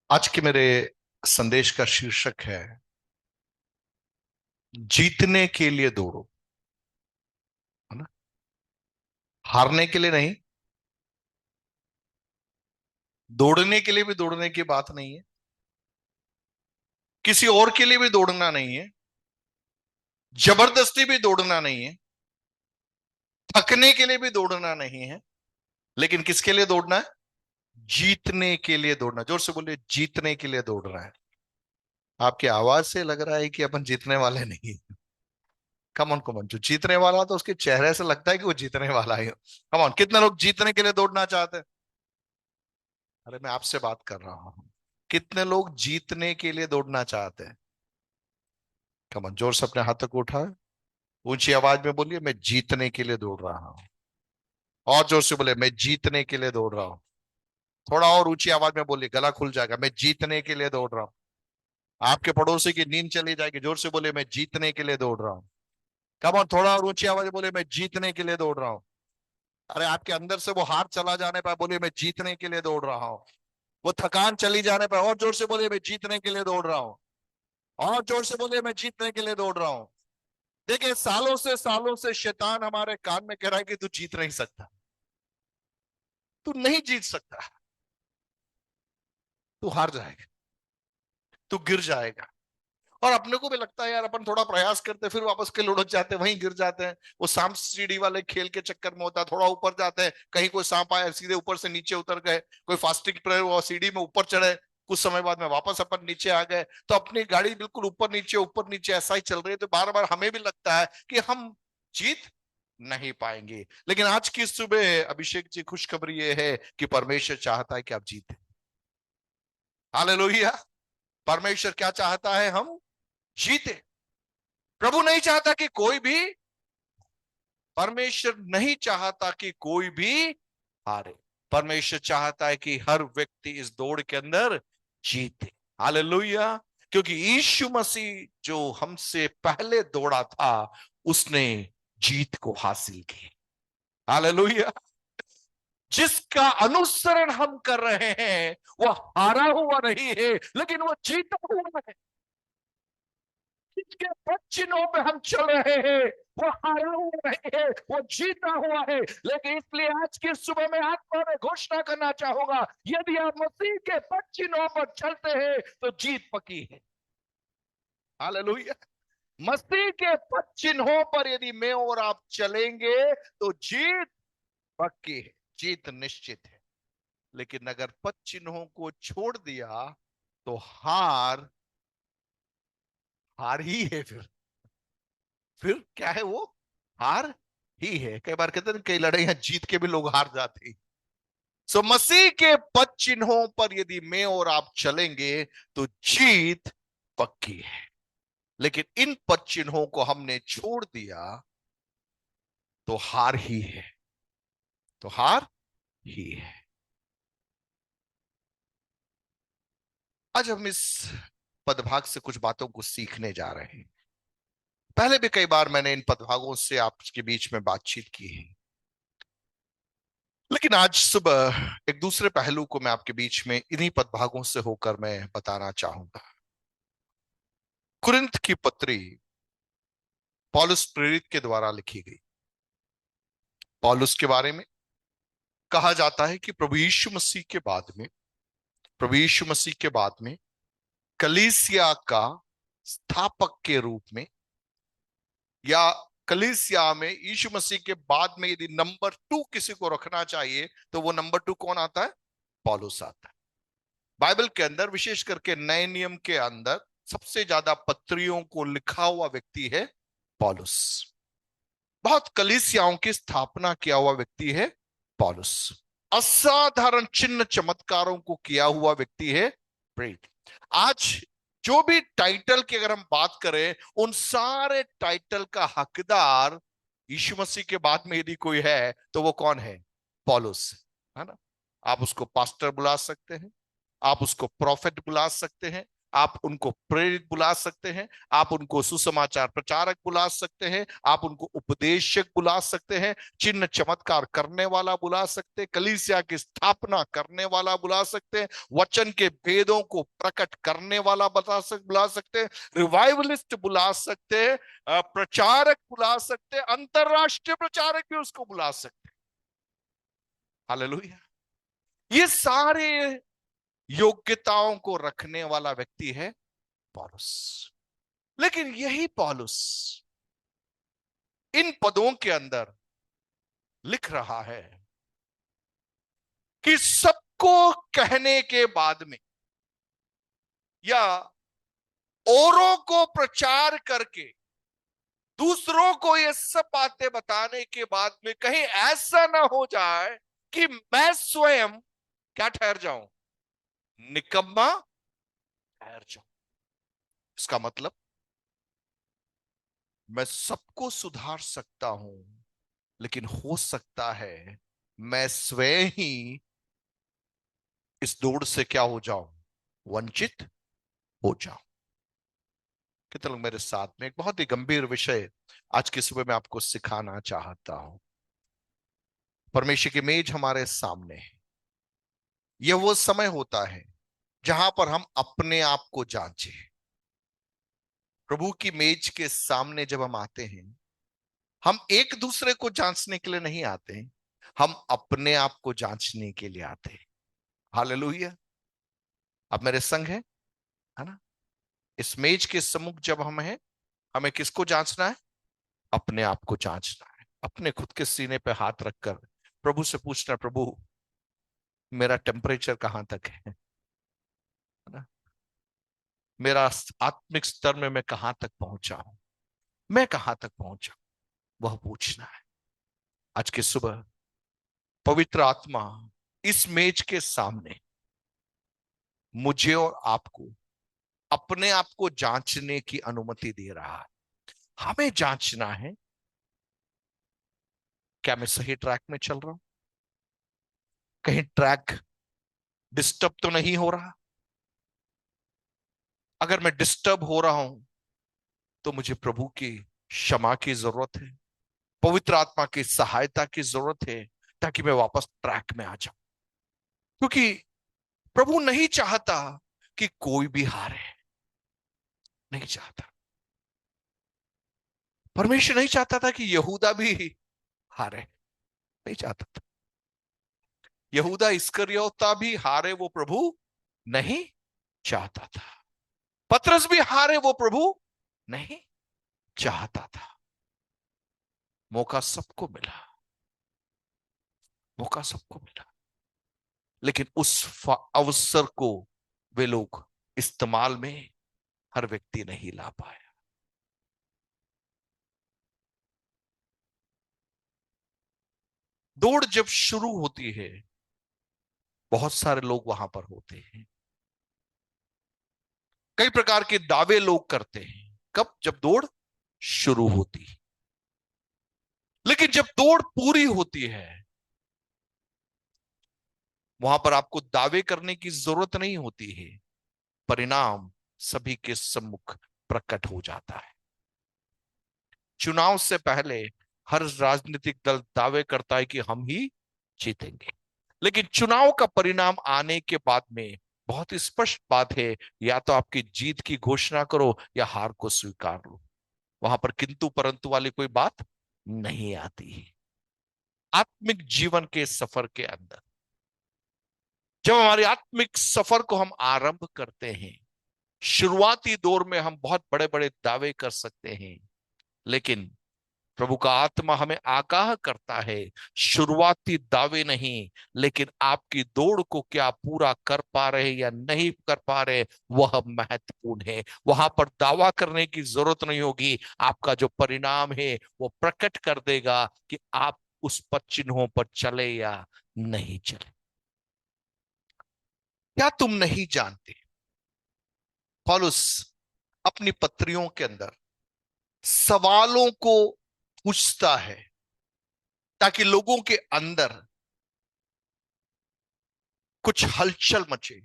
आज के मेरे संदेश का शीर्षक है जीतने के लिए दौड़ो। है ना? हारने के लिए नहीं। दौड़ने के लिए भी दौड़ने की बात नहीं है। किसी और के लिए भी दौड़ना नहीं है। जबरदस्ती भी दौड़ना नहीं है। थकने के लिए भी दौड़ना नहीं है। लेकिन किसके लिए दौड़ना है? जीतने के लिए दौड़ना। जोर से बोलिए, जीतने के लिए दौड़ रहा है। आपकी आवाज से लग रहा है कि अपन जीतने वाले नहीं है। कम ऑन, जो जीतने वाला तो उसके चेहरे से लगता है कि वो जीतने वाला है। कम ऑन, कितने लोग जीतने के लिए दौड़ना चाहते हैं? अरे मैं आपसे बात कर रहा हूं। कितने लोग जीतने के लिए दौड़ना चाहते हैं? कमन, जोर से अपने हाथों को उठाए। ऊंची आवाज में बोलिए, मैं जीतने के लिए दौड़ रहा हूं। और जोर से बोले, मैं जीतने के लिए दौड़ रहा हूं। थोड़ा और ऊंची आवाज में बोलिए, गला खुल जाएगा। मैं जीतने के लिए दौड़ रहा हूं। आपके पड़ोसी की नींद चली जाएगी। जोर से बोले, मैं जीतने के लिए दौड़ रहा हूं। कम ऑन, थोड़ा और ऊंची आवाज में बोले, मैं जीतने के लिए दौड़ रहा हूं। अरे आपके अंदर से वो हार चला जाने पर बोलिए, मैं जीतने के लिए दौड़ रहा हूं। वो थकान चली जाने पर और जोर से बोलिए, मैं जीतने के लिए दौड़ रहा हूं। और जोर से बोलिए, मैं जीतने के लिए दौड़ रहा हूं। देखिए, सालों से शैतान हमारे कान में कह रहा है कि तू जीत नहीं सकता। तू नहीं जीत सकता। तू हार जाएगा। तू गिर जाएगा। और अपने को भी लगता है यार, अपन थोड़ा प्रयास करते फिर वापस के लुढ़क जाते हैं, वहीं गिर जाते हैं। वो सांप सीढ़ी वाले खेल के चक्कर में होता है, थोड़ा ऊपर जाते हैं, कहीं कोई सांप आया, सीधे ऊपर से नीचे उतर गए। कोई फास्टिंग प्लेयर हुआ, सीढ़ी में ऊपर चढ़े, कुछ समय बाद में वापस अपन नीचे आ गए। तो अपनी गाड़ी बिल्कुल ऊपर नीचे ऐसा ही चल रही है। तो बार बार हमें भी लगता है कि हम जीत नहीं पाएंगे। लेकिन आज की सुबह अभिषेक जी, खुशखबरी ये है कि परमेश्वर चाहता है कि आप जीते। हालेलुया। परमेश्वर क्या चाहता है? हम जीते। प्रभु नहीं चाहता कि कोई भी, परमेश्वर नहीं चाहता कि कोई भी हारे। परमेश्वर चाहता है कि हर व्यक्ति इस दौड़ के अंदर जीते। हालेलुया। क्योंकि यीशु मसीह जो हमसे पहले दौड़ा था, उसने जीत को हासिल की। हालेलुया। जिसका अनुसरण हम कर रहे हैं, वह हारा हुआ नहीं है, लेकिन वह जीता हुआ है। जिसके पद चिन्हों पे हम चल रहे हैं, वो हारा हुआ नहीं है, वो जीता हुआ है। लेकिन इसलिए आज की सुबह में आत्मा में घोषणा करना चाहूंगा, यदि आप मसीह के पद चिन्हों पर चलते हैं तो जीत पकी है। हालेलुया। मसीह के पद चिन्हों पर यदि मैं और आप चलेंगे तो जीत पक्की है। जीत निश्चित है। लेकिन अगर पद चिन्हों को छोड़ दिया तो हार हार ही है। फिर क्या है वो? हार ही है। कई बार कहते हैं कई लड़ाइयां जीत के भी लोग हार जाते हैं। सो मसीह के पद चिन्हों पर यदि मैं और आप चलेंगे तो जीत पक्की है। लेकिन इन पद चिन्हों को हमने छोड़ दिया तो हार ही है। तो हार ही है। आज हम इस पदभाग से कुछ बातों को सीखने जा रहे हैं। पहले भी कई बार मैंने इन पदभागों से आपके बीच में बातचीत की है। लेकिन आज सुबह एक दूसरे पहलू को मैं आपके बीच में इन्हीं पदभागों से होकर मैं बताना चाहूंगा। कुरिन्थ की पत्री पौलुस प्रेरित के द्वारा लिखी गई। पौलुस के बारे में कहा जाता है कि प्रभु यीशु मसीह के बाद में कलीसिया का स्थापक के रूप में, या कलीसिया में यीशु मसीह के बाद में यदि नंबर 2 किसी को रखना चाहिए तो वो नंबर 2 कौन आता है? पौलुस आता है। बाइबल के अंदर, विशेष करके नए नियम के अंदर, सबसे ज्यादा पत्रियों को लिखा हुआ व्यक्ति है पौलुस। बहुत कलीसियाओं की स्थापना किया हुआ व्यक्ति है पौलुस। असाधारण चिन्ह चमत्कारों को किया हुआ व्यक्ति है प्रेरित। आज जो भी टाइटल की अगर हम बात करें, उन सारे टाइटल का हकदार यीशु मसीह के बाद में यदि कोई है तो वो कौन है? पौलुस। है ना? आप उसको पास्टर बुला सकते हैं, आप उसको प्रॉफेट बुला सकते हैं, आप उनको प्रेरित बुला सकते हैं, आप उनको सुसमाचार प्रचारक बुला सकते हैं, आप उनको उपदेशक बुला सकते हैं, चिन्ह चमत्कार करने वाला बुला सकते हैं, कलीसिया की स्थापना करने वाला बुला सकते हैं, वचन के भेदों को प्रकट करने वाला बुला सकते हैं, रिवाइवलिस्ट बुला सकते हैं, प्रचारक बुला सकते हैं, अंतरराष्ट्रीय प्रचारक भी उसको बुला सकते हैं। हालेलुया। ये सारे योग्यताओं को रखने वाला व्यक्ति है पौलुस। लेकिन यही पौलुस इन पदों के अंदर लिख रहा है कि सबको कहने के बाद में या औरों को प्रचार करके दूसरों को ये सब बातें बताने के बाद में कहीं ऐसा ना हो जाए कि मैं स्वयं क्या ठहर जाऊं, निकम्मा ठहर जाऊं। इसका मतलब मैं सबको सुधार सकता हूं, लेकिन हो सकता है मैं स्वयं ही इस दौड़ से क्या हो जाऊं, वंचित हो जाऊं। कितने लोग मेरे साथ में एक बहुत ही गंभीर विषय आज की सुबह मैं आपको सिखाना चाहता हूं। परमेश्वर की मेज हमारे सामने है। यह वो समय होता है जहां पर हम अपने आप को जांचें। प्रभु की मेज के सामने जब हम आते हैं, हम एक दूसरे को जांचने के लिए नहीं आते, हम अपने आप को जांचने के लिए आते हैं। हालेलुया। अब मेरे संग है ना? इस मेज के सम्मुख जब हम हैं, हमें किसको जांचना है? अपने आप को जांचना है। अपने खुद के सीने पे हाथ रखकर प्रभु से पूछना, प्रभु मेरा टेम्परेचर कहां तक है ना? मेरा आत्मिक स्तर में मैं कहां तक पहुंचा हूं, मैं कहां तक पहुंचा, वह पूछना है। आज की सुबह पवित्र आत्मा इस मेज के सामने मुझे और आपको अपने आप को जांचने की अनुमति दे रहा है। हमें जांचना है, क्या मैं सही ट्रैक में चल रहा हूं? कहीं ट्रैक डिस्टर्ब तो नहीं हो रहा? अगर मैं डिस्टर्ब हो रहा हूं तो मुझे प्रभु की क्षमा की जरूरत है, पवित्र आत्मा की सहायता की जरूरत है, ताकि मैं वापस ट्रैक में आ जाऊं। क्योंकि प्रभु नहीं चाहता कि कोई भी हारे, नहीं चाहता। परमेश्वर नहीं चाहता था कि यहूदा भी हारे, नहीं चाहता था। यहूदा इस्करियोता भी हारे, वो प्रभु नहीं चाहता था। पतरस भी हारे, वो प्रभु नहीं चाहता था। मौका सबको मिला, मौका सबको मिला, लेकिन उस अवसर को वे लोग इस्तेमाल में हर व्यक्ति नहीं ला पाया। दौड़ जब शुरू होती है, बहुत सारे लोग वहां पर होते हैं। कई प्रकार के दावे लोग करते हैं, कब? जब दौड़ शुरू होती है। लेकिन जब दौड़ पूरी होती है, वहां पर आपको दावे करने की जरूरत नहीं होती है। परिणाम सभी के सम्मुख प्रकट हो जाता है। चुनाव से पहले हर राजनीतिक दल दावे करता है कि हम ही जीतेंगे, लेकिन चुनाव का परिणाम आने के बाद में बहुत ही स्पष्ट बात है, या तो आपकी जीत की घोषणा करो या हार को स्वीकार लो। वहां पर किंतु परंतु वाली कोई बात नहीं आती है। आत्मिक जीवन के सफर के अंदर जब हमारे आत्मिक सफर को हम आरंभ करते हैं, शुरुआती दौर में हम बहुत बड़े बड़े दावे कर सकते हैं, लेकिन प्रभु का आत्मा हमें आगाह करता है, शुरुआती दावे नहीं, लेकिन आपकी दौड़ को क्या पूरा कर पा रहे या नहीं कर पा रहे, वह महत्वपूर्ण है। वहां पर दावा करने की जरूरत नहीं होगी, आपका जो परिणाम है वो प्रकट कर देगा कि आप उस पद चिन्हों पर चले या नहीं चले। क्या तुम नहीं जानते, पौलुस अपनी पत्रियों के अंदर सवालों को पूछता है ताकि लोगों के अंदर कुछ हलचल मचे,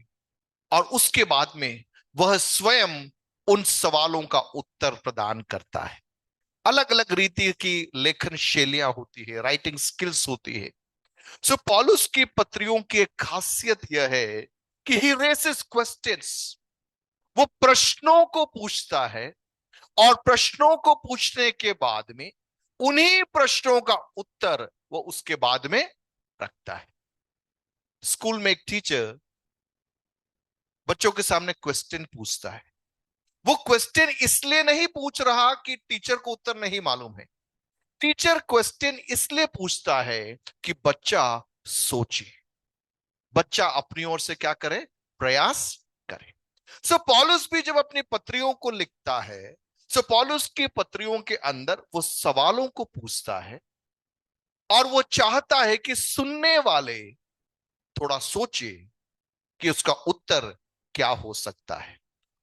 और उसके बाद में वह स्वयं उन सवालों का उत्तर प्रदान करता है। अलग अलग रीति की लेखन शैलियां होती है, राइटिंग स्किल्स होती है। सो पौलुस की पत्रियों की एक खासियत यह है कि ही रेसेस क्वेश्चंस। वो प्रश्नों को पूछता है, और प्रश्नों को पूछने के बाद में उन्हीं प्रश्नों का उत्तर वो उसके बाद में रखता है। स्कूल में एक टीचर बच्चों के सामने क्वेश्चन पूछता है। वो क्वेश्चन इसलिए नहीं पूछ रहा कि टीचर को उत्तर नहीं मालूम है। टीचर क्वेश्चन इसलिए पूछता है कि बच्चा सोचे, बच्चा अपनी ओर से क्या करे, प्रयास करे। सो पौलुस भी जब अपनी पत्रियों को लिखता है, सो पौलुस की पत्रियों के अंदर वो सवालों को पूछता है, और वो चाहता है कि सुनने वाले थोड़ा सोचे कि उसका उत्तर क्या हो सकता है,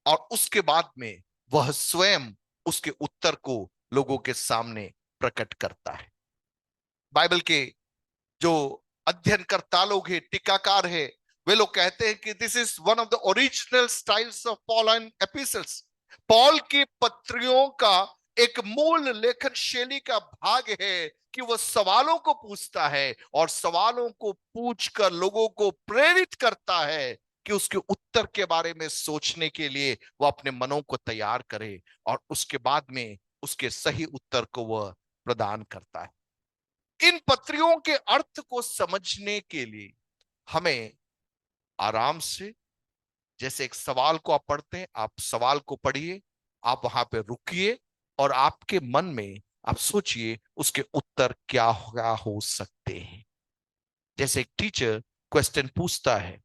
और उसके बाद में वह स्वयं उसके उत्तर को लोगों के सामने प्रकट करता है। बाइबल के जो अध्ययनकर्ता लोग हैं, टीकाकार है, वे लोग कहते हैं कि this is one of the original styles of Paul and epistles. Paul की पत्रियों का एक मूल लेखन शैली का भाग है कि वह सवालों को पूछता है, और सवालों को पूछकर लोगों को प्रेरित करता है कि उसके उत्तर के बारे में सोचने के लिए वह अपने मनों को तैयार करे, और उसके बाद में उसके सही उत्तर को वह प्रदान करता है। इन पत्रियों के अर्थ को समझने के लिए हमें आराम से, जैसे एक सवाल को आप पढ़ते हैं, आप सवाल को पढ़िए, आप वहां पे रुकिए, और आपके मन में आप सोचिए उसके उत्तर क्या हो सकते हैं। जैसे एक टीचर क्वेश्चन पूछता है,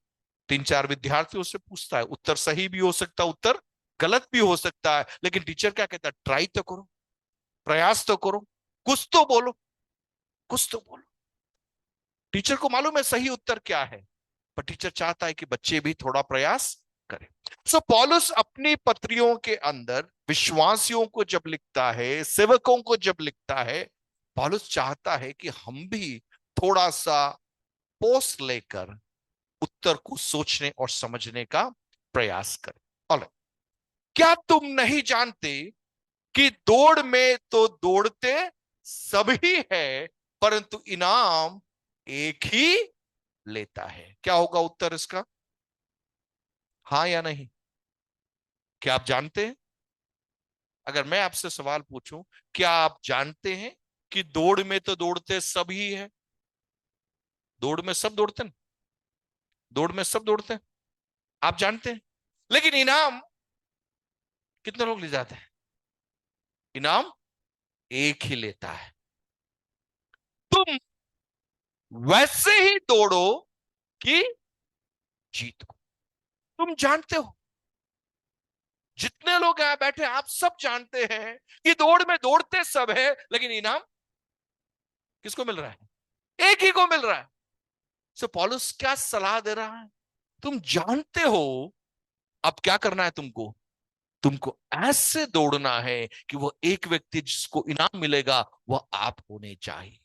तीन चार विद्यार्थियों से पूछता है, उत्तर सही भी हो सकता है, उत्तर गलत भी हो सकता है, लेकिन टीचर क्या कहता है, ट्राई तो करो, प्रयास तो करो, कुछ तो बोलो, कुछ तो बोलो। टीचर को मालूम है सही उत्तर क्या है, पर टीचर चाहता है कि बच्चे भी थोड़ा प्रयास करें। सो पौलुस अपनी पत्रियों के अंदर विश्वासियों को जब लिखता है, सेवकों को जब लिखता है, पौलुस चाहता है कि हम भी थोड़ा सा पोस्ट लेकर उत्तर को सोचने और समझने का प्रयास करें। और क्या तुम नहीं जानते कि दौड़ में तो दौड़ते सभी है, परंतु इनाम एक ही लेता है। क्या होगा उत्तर इसका, हाँ या नहीं? क्या आप जानते हैं? अगर मैं आपसे सवाल पूछूं, क्या आप जानते हैं कि दौड़ में तो दौड़ते सब ही है? दौड़ में सब दौड़ते हैं, दौड़ में सब दौड़ते हैं, आप जानते हैं। लेकिन इनाम कितने लोग ले जाते हैं? इनाम एक ही लेता है। तुम वैसे ही दौड़ो कि जीत को। तुम जानते हो, जितने लोग यहां बैठे आप सब जानते हैं कि दौड़ में दौड़ते सब है, लेकिन इनाम किसको मिल रहा है? एक ही को मिल रहा है। सो पॉलुस क्या सलाह दे रहा है? तुम जानते हो, अब क्या करना है तुमको? तुमको ऐसे दौड़ना है कि वो एक व्यक्ति जिसको इनाम मिलेगा वह आप होने चाहिए।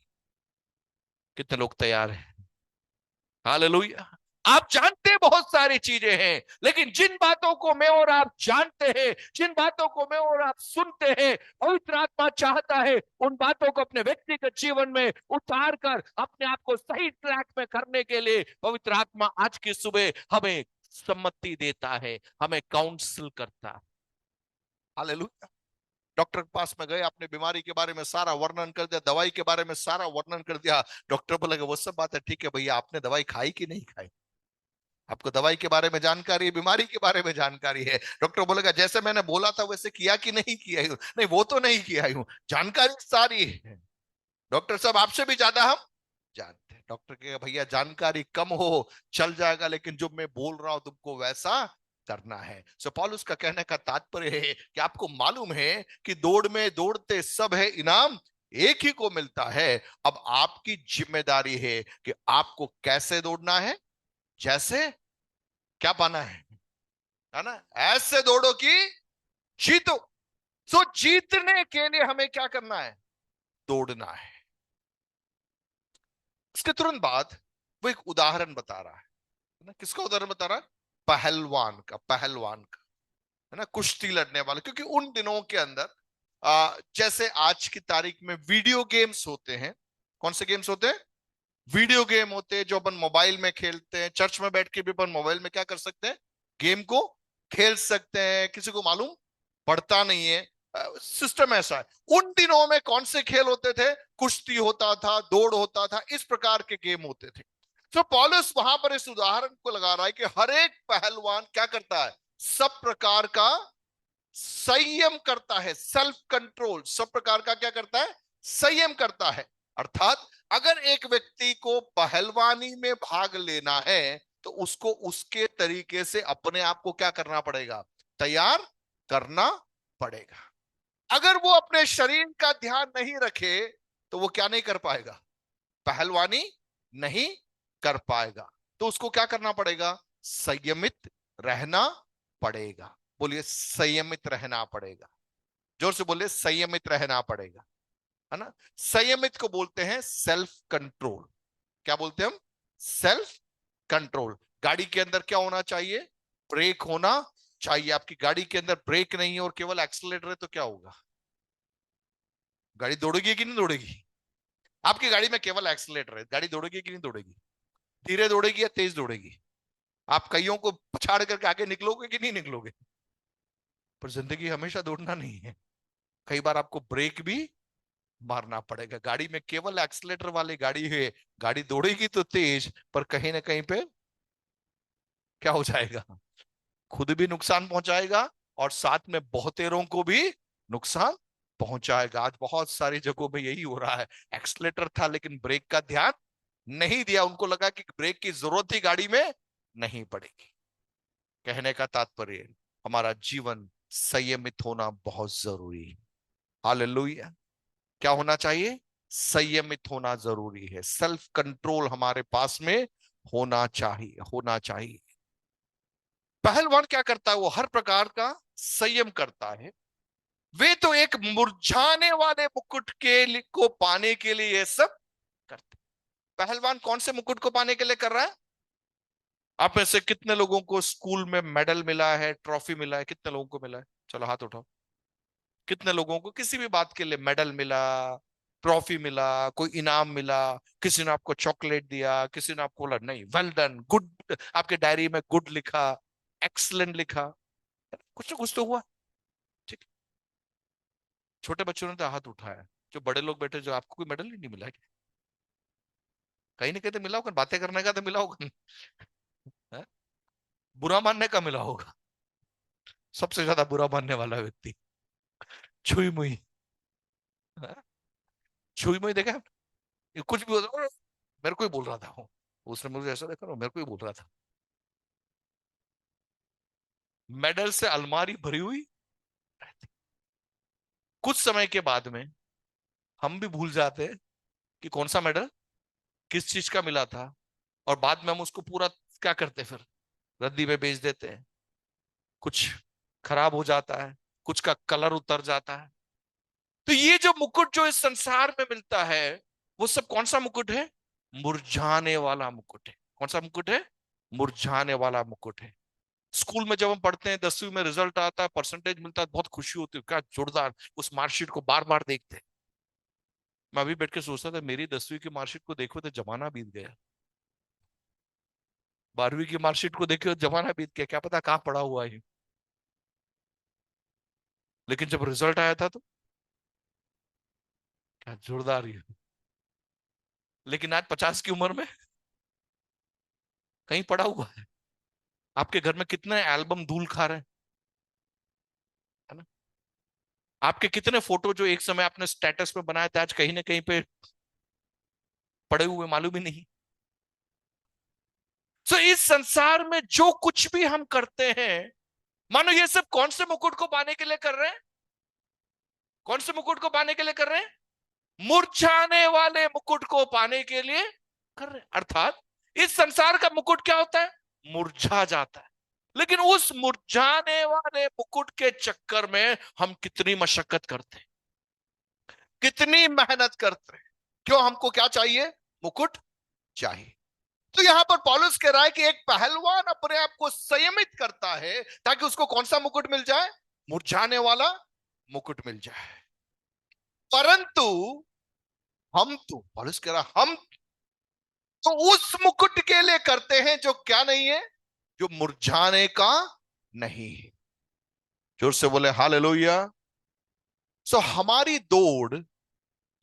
कितने लोग तैयार हैं? हालेलुया। आप जानते बहुत सारी चीजें हैं, लेकिन जिन बातों को मैं और आप जानते हैं, जिन बातों को मैं और आप सुनते हैं, पवित्र आत्मा चाहता है उन बातों को अपने व्यक्तिगत जीवन में उतार कर अपने आप को सही ट्रैक में करने के लिए पवित्र आत्मा आज की सुबह हमें सम्मति देता है, हमें काउंसिल करता है। हालेलुया। डॉक्टर के पास में गए, आपने बीमारी के बारे में सारा वर्णन कर दिया, दवाई के बारे में सारा वर्णन कर दिया। डॉक्टर बोलेगा वो सब बात है, ठीक है भैया, आपने दवाई खाई कि नहीं खाई? आपको दवाई के बारे में जानकारी है, बीमारी के बारे में जानकारी है। डॉक्टर बोलेगा जैसे मैंने बोला था वैसे किया कि नहीं किया हूं? नहीं, वो तो नहीं किया हूं, जानकारी सारी है। डॉक्टर साहब आपसे भी ज्यादा हम जानते हैं। डॉक्टर कहेगा भैया जानकारी कम हो चल जाएगा, लेकिन जो मैं बोल रहा हूं तुमको वैसा करना है। सो पॉलुस का कहने का तात्पर्य है कि आपको मालूम है कि दौड़ में दौड़ते सब है, इनाम एक ही को मिलता है। अब आपकी जिम्मेदारी है कि आपको कैसे दौड़ना है, जैसे क्या पाना है ना, ऐसे दौड़ो कि जीतो। सो जीतने के लिए हमें क्या करना है, दौड़ना है। इसके तुरंत बाद वो एक उदाहरण बता रहा है ना, किसका उदाहरण बता रहा है? पहलवान का, पहलवान का। है ना, कुश्ती लड़ने वाले। क्योंकि उन दिनों के अंदर जैसे आज की तारीख में वीडियो गेम्स होते हैं। कौन से गेम्स होते हैं? वीडियो गेम होते हैं जो अपन मोबाइल में खेलते हैं। चर्च में बैठ के भी अपन मोबाइल में क्या कर सकते हैं? गेम को खेल सकते हैं, किसी को मालूम पड़ता नहीं है। सिस्टम ऐसा है। उन दिनों में कौन से खेल होते थे? कुश्ती होता था, दौड़ होता था, इस प्रकार के गेम होते थे। तो पॉलुस वहां पर इस उदाहरण को लगा रहा है कि हर एक पहलवान क्या करता है? सब प्रकार का संयम करता है, सेल्फ कंट्रोल। सब प्रकार का क्या करता है? संयम करता है। अर्थात अगर एक व्यक्ति को पहलवानी में भाग लेना है तो उसको उसके तरीके से अपने आप को क्या करना पड़ेगा? तैयार करना पड़ेगा। अगर वो अपने शरीर का ध्यान नहीं रखे तो वो क्या नहीं कर पाएगा? पहलवानी नहीं कर पाएगा। तो उसको क्या करना पड़ेगा? संयमित रहना पड़ेगा। बोलिए, संयमित रहना पड़ेगा। जोर से बोलिए, संयमित रहना पड़ेगा। है ना? संयमित को बोलते हैं सेल्फ कंट्रोल। क्या बोलते हैं हम? Self control. गाड़ी के अंदर क्या होना चाहिए? ब्रेक होना चाहिए। आपकी गाड़ी के अंदर ब्रेक नहीं है और केवल एक्सीलरेटर है तो क्या होगा? गाड़ी दौड़ेगी कि नहीं दौड़ेगी? आपकी गाड़ी में केवल एक्सीलरेटर है, गाड़ी दौड़ेगी कि नहीं दौड़ेगी? धीरे दौड़ेगी या तेज दौड़ेगी? आप कईयों को पछाड़ करके आगे निकलोगे कि नहीं निकलोगे? पर जिंदगी हमेशा दौड़ना नहीं है। कई बार आपको ब्रेक भी मारना पड़ेगा। गाड़ी में केवल एक्सीलेटर वाली गाड़ी है, गाड़ी दौड़ेगी तो तेज, पर कहीं ना कहीं पे क्या हो जाएगा? खुद भी नुकसान पहुंचाएगा और साथ में बहुतेरों को भी नुकसान पहुंचाएगा। आज बहुत सारी जगहों में यही हो रहा है। एक्सीलेटर था लेकिन ब्रेक का ध्यान नहीं दिया, उनको लगा कि ब्रेक की जरूरत ही गाड़ी में नहीं पड़ेगी। कहने का तात्पर्य, हमारा जीवन संयमित होना बहुत जरूरी है। हालेलुया। क्या होना चाहिए? संयमित होना जरूरी है। सेल्फ कंट्रोल हमारे पास में होना चाहिए, होना चाहिए। पहलवान क्या करता है? वो हर प्रकार का संयम करता है। वे तो एक मुरझाने वाले मुकुट को पाने के लिए ये सब करते। पहलवान कौन से मुकुट को पाने के लिए कर रहा है? आप में से कितने लोगों को स्कूल में मेडल मिला है, ट्रॉफी मिला है? कितने लोगों को मिला है? चलो हाथ उठाओ। कितने लोगों को किसी भी बात के लिए मेडल मिला, ट्रॉफी मिला, कोई इनाम मिला? किसी ने आपको चॉकलेट दिया, किसी ने आपको बोला नहीं वेल डन, गुड, आपके डायरी में गुड लिखा, एक्सलेंट लिखा, कुछ ना कुछ तो हुआ। ठीक। छोटे बच्चों ने तो हाथ उठाया। जो बड़े लोग बैठे, जो आपको कोई मेडल ही नहीं मिला है? कहीं ना कहीं तो मिला होगा, बातें करने का तो मिला होगा। हैं? बुरा मानने का मिला होगा। सबसे ज्यादा बुरा मानने वाला व्यक्ति छुई मुई। हैं? छुई मुई देखा? ये कुछ भी होता, मेरे को ही बोल रहा था वो। उसने मुझे ऐसा देखा ना, मेरे को ही बोल रहा था। मेडल से अलमारी भरी हुई रहती। कुछ समय के बाद में हम भी भूल जाते हैं कि कौन सा मेडल किस चीज का मिला था, और बाद में हम उसको पूरा क्या करते हैं फिर? रद्दी में बेच देते हैं। कुछ खराब हो जाता है, कुछ का कलर उतर जाता है। तो ये जो मुकुट जो इस संसार में मिलता है, वो सब कौन सा मुकुट है? मुरझाने वाला मुकुट है। कौन सा मुकुट है? मुरझाने वाला मुकुट है। स्कूल में जब हम पढ़ते हैं, 10वीं में रिजल्ट आता है, परसेंटेज मिलता है, बहुत खुशी होती है, क्या जोरदार। उस मार्कशीट को बार बार देखते हैं। मैं अभी बैठ के सोचता था, मेरी 10वीं की मार्कशीट को देखो तो जमाना बीत गया। 12वीं की मार्कशीट को देखो तो जमाना बीत गया, क्या पता कहाँ पड़ा हुआ है। लेकिन जब रिजल्ट आया था तो क्या जोरदार ही। लेकिन आज 50 की उम्र में कहीं पड़ा हुआ है। आपके घर में कितने एल्बम धूल खा रहे हैं? है ना? आपके कितने फोटो जो एक समय आपने स्टेटस में बनाए थे, आज कहीं ना कहीं पे पड़े हुए मालूम ही नहीं। तो इस संसार में जो कुछ भी हम करते हैं, मानो ये सब कौन से मुकुट को पाने के लिए कर रहे हैं? कौन से मुकुट को पाने के लिए कर रहे हैं? मुरझाने वाले मुकुट को पाने के लिए कर रहे हैं। अर्थात इस संसार का मुकुट क्या होता है? मुरझा जाता है। लेकिन उस मुरझाने वाले मुकुट के चक्कर में हम कितनी मशक्कत करते हैं, कितनी मेहनत करते हैं। क्यों? हमको क्या चाहिए? मुकुट चाहिए। तो यहां पर पौलुस कह रहा है कि एक पहलवान अपने आप को संयमित करता है ताकि उसको कौन सा मुकुट मिल जाए? मुरझाने वाला मुकुट मिल जाए। परंतु हम तो, पौलुस कह रहा हम तो उस मुकुट के लिए करते हैं जो क्या नहीं है, जो मुरझाने का नहीं है। जोर से बोले हालेलुया। सो हमारी दौड़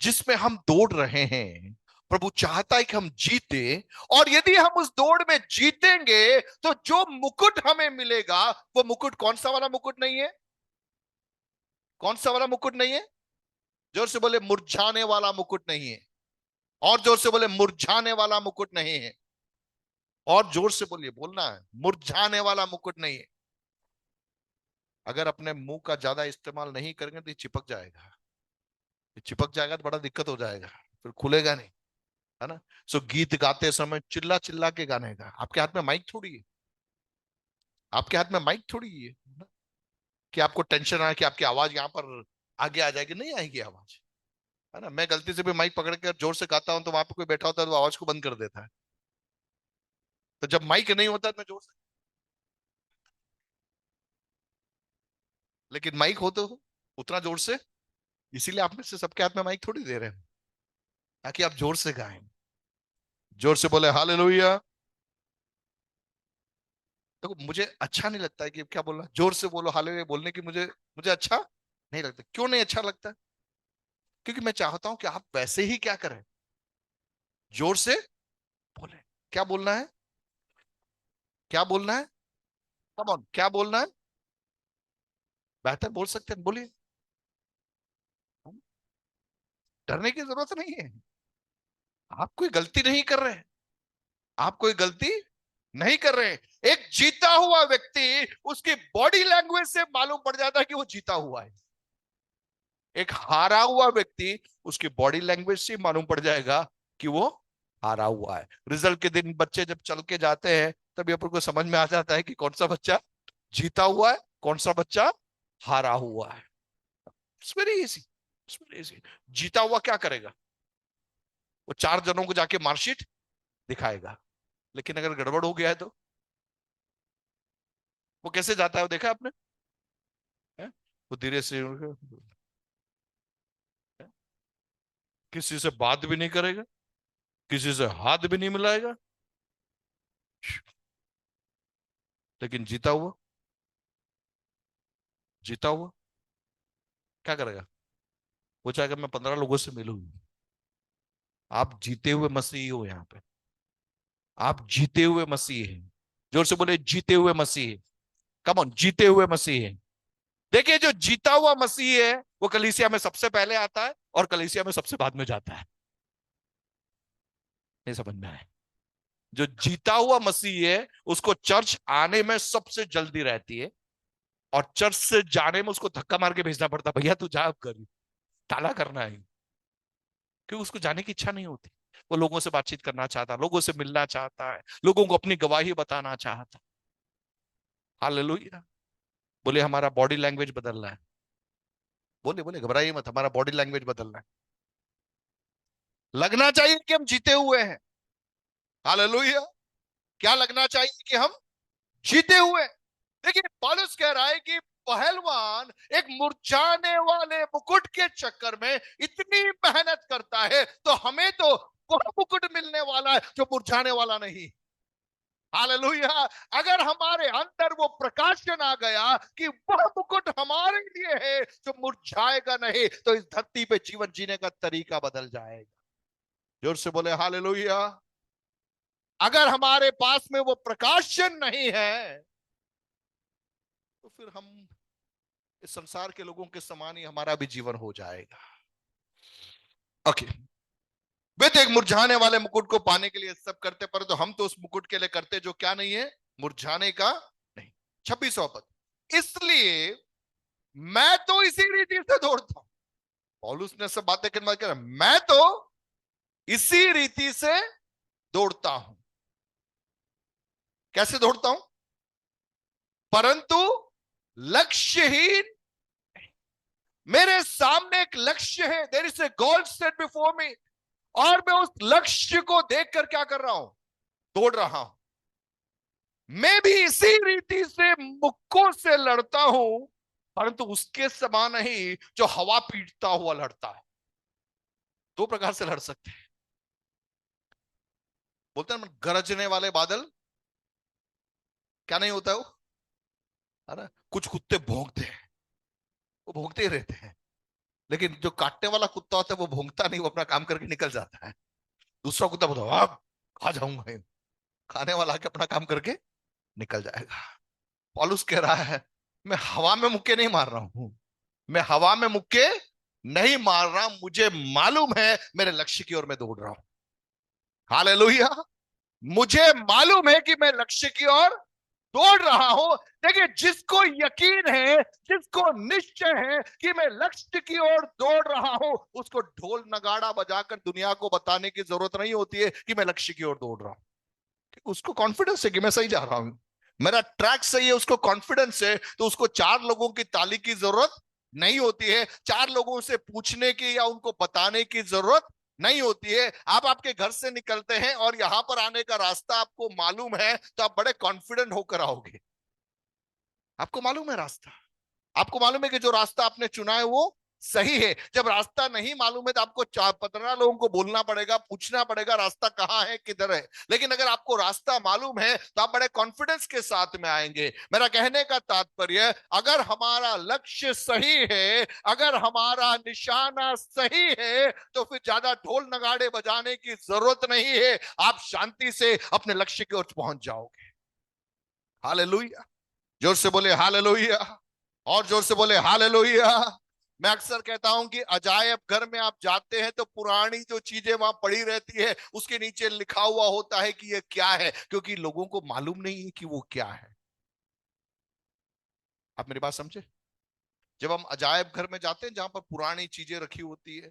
जिसमें हम दौड़ रहे हैं, प्रभु चाहता है कि हम जीते। और यदि हम उस दौड़ में जीतेंगे तो जो मुकुट हमें मिलेगा, वो मुकुट कौन सा वाला मुकुट नहीं है? कौन सा वाला मुकुट नहीं है? जोर से बोले मुरझाने वाला मुकुट नहीं है। और जोर से बोले मुरझाने वाला मुकुट नहीं है। और जोर से बोलिए, बोलना है, मुरझाने वाला मुकुट नहीं है। अगर अपने मुंह का ज्यादा इस्तेमाल नहीं करेंगे तो ये चिपक जाएगा। ये चिपक जाएगा तो बड़ा दिक्कत हो जाएगा, फिर खुलेगा नहीं, है ना। सो गीत गाते समय चिल्ला चिल्ला के गाने का, आपके हाथ में माइक थोड़ी है। आपके हाथ में माइक थोड़ी है ना, कि आपको टेंशन आए कि आपकी आवाज यहां पर आगे आ जाएगी, नहीं आएगी आवाज, है ना। मैं गलती से भी माइक पकड़ कर जोर से गाता हूं तो वहां पे कोई बैठा होता है तो आवाज को बंद कर देता है। तो जब माइक नहीं होता तो मैं जोर से, लेकिन माइक हो तो उतना जोर से, इसीलिए आप में से सबके हाथ में माइक थोड़ी दे रहे हैं ताकि आप जोर से गाएं। जोर से बोले हालेलुया। देखो मुझे अच्छा नहीं लगता है कि क्या बोलना, जोर से बोलो हालेलुया बोलने की मुझे मुझे अच्छा नहीं लगता। क्यों नहीं अच्छा लगता? क्योंकि मैं चाहता हूं कि आप वैसे ही क्या करें, जोर से बोले। क्या बोलना है? क्या बोलना है? कम ऑन, क्या बोलना है? बेहतर बोल सकते हैं, बोलिए। डरने की जरूरत नहीं है। आप कोई गलती नहीं कर रहे हैं। आप कोई गलती नहीं कर रहे हैं। एक जीता हुआ व्यक्ति, उसकी बॉडी लैंग्वेज से मालूम पड़ जाता है कि वो जीता हुआ है। एक हारा हुआ व्यक्ति, उसकी बॉडी लैंग्वेज से मालूम पड़ जाएगा कि वो हारा हुआ है। रिजल्ट के दिन बच्चे जब चल के जाते हैं तभी अपन को समझ में आ जाता है कि कौन सा बच्चा जीता हुआ है, कौन सा बच्चा हारा हुआ है। It's very easy, it's very easy. जीता हुआ क्या करेगा? वो चार जनों को जाके मार्कशीट दिखाएगा। लेकिन अगर गड़बड़ हो गया है तो वो कैसे जाता है, वो देखा आपने? है? वो धीरे से किसी से बात भी नहीं करेगा, किसी से हाथ भी नहीं मिलाएगा। लेकिन जीता हुआ, जीता हुआ क्या करेगा? वो चाहेगा मैं 15 लोगों से मिलूं। आप जीते हुए मसीही हो यहाँ पे। आप जीते हुए मसीही हैं। जोर से बोले जीते हुए मसीही। कम ऑन, जीते हुए मसीही हैं। देखिए जो जीता हुआ मसीही है वो कलीसिया में सबसे पहले आता है और कलीसिया में सबसे बाद में जाता है। नहीं समझ में आए? जो जीता हुआ मसीह है उसको चर्च आने में सबसे जल्दी रहती है, और चर्च से जाने में उसको धक्का मार के भेजना पड़ता है, भैया तू जा अब कर, टाला करना है। क्योंकि उसको जाने की इच्छा नहीं होती। वो लोगों से बातचीत करना चाहता है, लोगों से मिलना चाहता है, लोगों को अपनी गवाही बताना चाहता है। हालेलुया। बोले हमारा बॉडी लैंग्वेज बदलना है। बोले बोले घबराइए मत, हमारा बॉडी लैंग्वेज बदलना है। लगना चाहिए कि हम जीते हुए हैं। हालेलुया। क्या लगना चाहिए? कि हम जीते हुए। देखिए पौलुस कह रहा है कि पहलवान एक मुरझाने वाले मुकुट के चक्कर में इतनी मेहनत करता है, तो हमें तो वह मुकुट मिलने वाला है जो मुरझाने वाला नहीं। हालेलुया। अगर हमारे अंदर वो प्रकाशन आ गया कि वह मुकुट हमारे लिए है जो मुरझाएगा नहीं, तो इस धरती पे जीवन जीने का तरीका बदल जाएगा। जोर से बोले हालेलुया। अगर हमारे पास में वो प्रकाशन नहीं है तो फिर हम इस संसार के लोगों के समान ही हमारा भी जीवन हो जाएगा। ओके। वे तो एक मुरझाने वाले मुकुट को पाने के लिए सब करते, पर तो हम तो उस मुकुट के लिए करते जो क्या नहीं है, मुरझाने का नहीं। 26वां पद, इसलिए मैं तो इसी रीति से दौड़ता हूं। पौलुस ने सब बातें कर, मैं तो इसी रीति से दौड़ता हूं। कैसे दौड़ता हूं? परंतु लक्ष्यहीन। मेरे सामने एक लक्ष्य है, there is a goal set before me, और मैं उस लक्ष्य को देखकर क्या कर रहा हूं? दौड़ रहा हूं। मैं भी इसी रीति से मुक्कों से लड़ता हूं, परंतु उसके समान नहीं जो हवा पीटता हुआ लड़ता है। दो प्रकार से लड़ सकते हैं। बोलते हैं गरजने वाले बादल, क्या नहीं होता है वो, है ना। कुछ कुत्ते भौंकते हैं, वो भौंकते ही रहते हैं, लेकिन जो काटने वाला कुत्ता होता है वो भौंकता नहीं, वो अपना काम करके निकल जाता है। दूसरा कुत्ता बोलता है खा जाऊंगा, खाने वाला आके अपना काम करके निकल जाएगा। पौलुस कह रहा है मैं हवा में मुक्के नहीं मार रहा हूं, मैं हवा में मुक्के नहीं मार रहा, मुझे मालूम है मेरे लक्ष्य की ओर मैं दौड़ रहा हूं। हालेलुया। मुझे मालूम है कि मैं लक्ष्य की ओर दौड़ रहा हूं। देखिए, जिसको यकीन है, जिसको निश्चय है कि मैं लक्ष्य की ओर दौड़ रहा हूं, उसको ढोल नगाड़ा बजाकर दुनिया को बताने की जरूरत नहीं होती है कि मैं लक्ष्य की ओर दौड़ रहा हूं। उसको कॉन्फिडेंस है कि मैं सही जा रहा हूं, मेरा ट्रैक सही है, उसको कॉन्फिडेंस है, तो उसको चार लोगों की ताली की जरूरत नहीं होती है, चार लोगों से पूछने की या उनको बताने की जरूरत नहीं होती है। आप आपके घर से निकलते हैं और यहां पर आने का रास्ता आपको मालूम है, तो आप बड़े कॉन्फिडेंट होकर आओगे। आपको मालूम है रास्ता, आपको मालूम है कि जो रास्ता आपने चुना है वो सही है। जब रास्ता नहीं मालूम है तो आपको 15 लोगों को बोलना पड़ेगा, पूछना पड़ेगा रास्ता कहाँ है, किधर है। लेकिन अगर आपको रास्ता मालूम है तो आप बड़े कॉन्फिडेंस के साथ में आएंगे। मेरा कहने का तात्पर्य, अगर हमारा लक्ष्य सही है, अगर हमारा निशाना सही है, तो फिर ज्यादा ढोल नगाड़े बजाने की जरूरत नहीं है, आप शांति से अपने लक्ष्य की ओर पहुंच जाओगे। हालेलुया। जोर से बोले हालेलुया, और जोर से बोले हालेलुया। मैं अक्सर कहता हूं कि अजायब घर में आप जाते हैं तो पुरानी जो चीजें वहां पड़ी रहती है, उसके नीचे लिखा हुआ होता है कि ये क्या है, क्योंकि लोगों को मालूम नहीं है कि वो क्या है। आप मेरी बात समझे। जब हम अजायब घर में जाते हैं जहां पर पुरानी चीजें रखी होती है,